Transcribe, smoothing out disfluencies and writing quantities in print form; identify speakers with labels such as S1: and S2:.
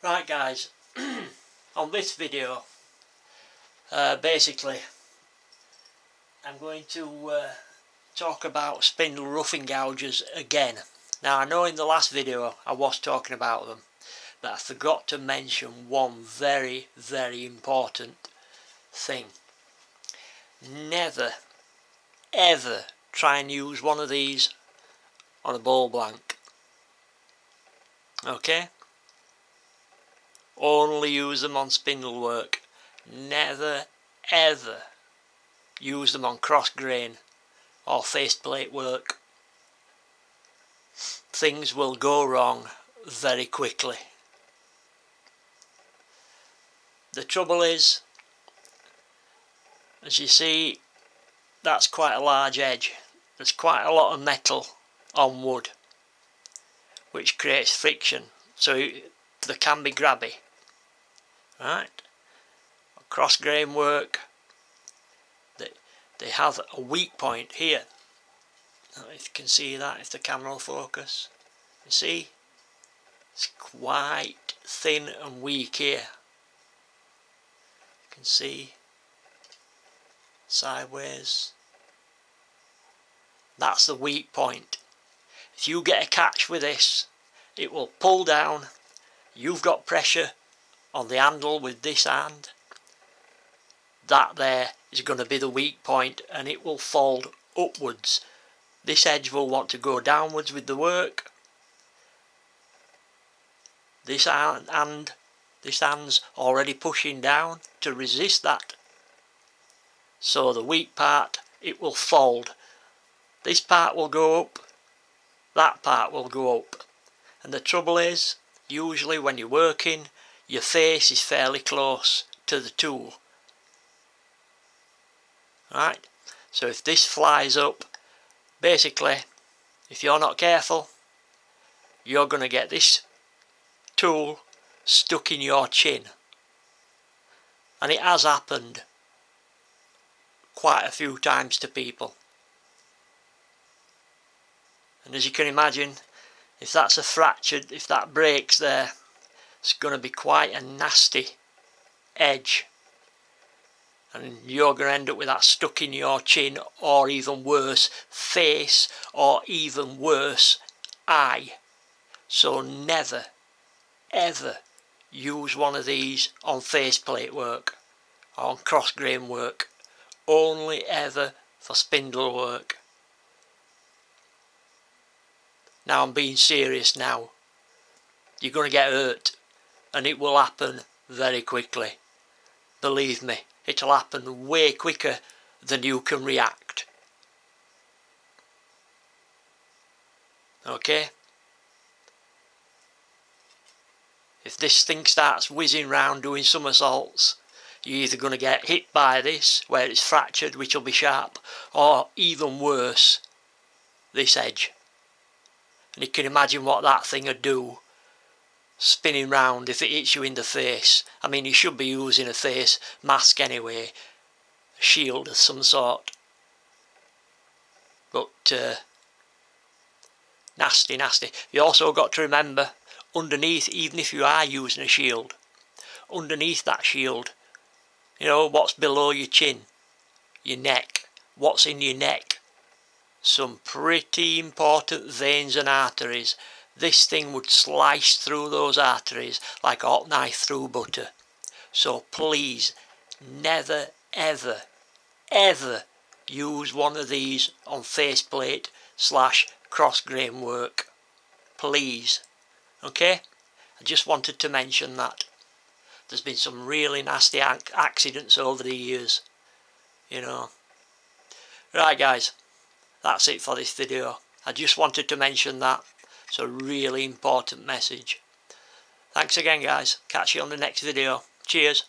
S1: Right guys, on this video basically I'm going to talk about spindle roughing gouges again. Now I know in the last video I was talking about them, but I forgot to mention one very important thing. Never ever try and use one of these on a ball blank, okay? Only use them on spindle work. Never ever use them on cross grain or faceplate work. Things will go wrong very quickly. The trouble is, as you see, that's quite a large edge. There's quite a lot of metal on wood, which creates friction, so they can be grabby. Right? Cross grain work, they have a weak point here. If you can see that, if the camera will focus, you see it's quite thin and weak here. You can see sideways, that's the weak point. If you get a catch with this, it will pull down. You've got pressure on the handle with this hand. That there is going to be the weak point, and it will fold upwards. This edge will want to go downwards with the work. This hand's already pushing down to resist that. So the weak part, it will fold. This part will go up, that part will go up. And the trouble is, usually when you're working, your face is fairly close to the tool. Right? So if this flies up, basically, if you're not careful, you're going to get this tool stuck in your chin. And it has happened quite a few times to people. And as you can imagine, if that's if that breaks there, it's going to be quite a nasty edge. And you're going to end up with that stuck in your chin, or even worse, face, or even worse, eye. So never, ever use one of these on faceplate work, or on cross grain work. Only ever for spindle work. Now I'm being serious now. You're going to get hurt, and it will happen very quickly. Believe me, it'll happen way quicker than you can react. Okay? If this thing starts whizzing round doing somersaults, you're either going to get hit by this, where it's fractured, which will be sharp, or even worse, this edge. And you can imagine what that thing would do, spinning round if it hits you in the face. I mean, you should be using a face mask anyway, a shield of some sort. But nasty. You also got to remember, underneath, even if you are using a shield, underneath that shield, you know, what's below your chin, your neck, what's in your neck, some pretty important veins and arteries. This thing would slice through those arteries like a hot knife through butter. So please, never, ever use one of these on faceplate / cross grain work. Please. Okay? I just wanted to mention that. There's been some really nasty accidents over the years, you know. Right guys, that's it for this video. I just wanted to mention that. It's a really important message. Thanks again guys. Catch you on the next video. Cheers.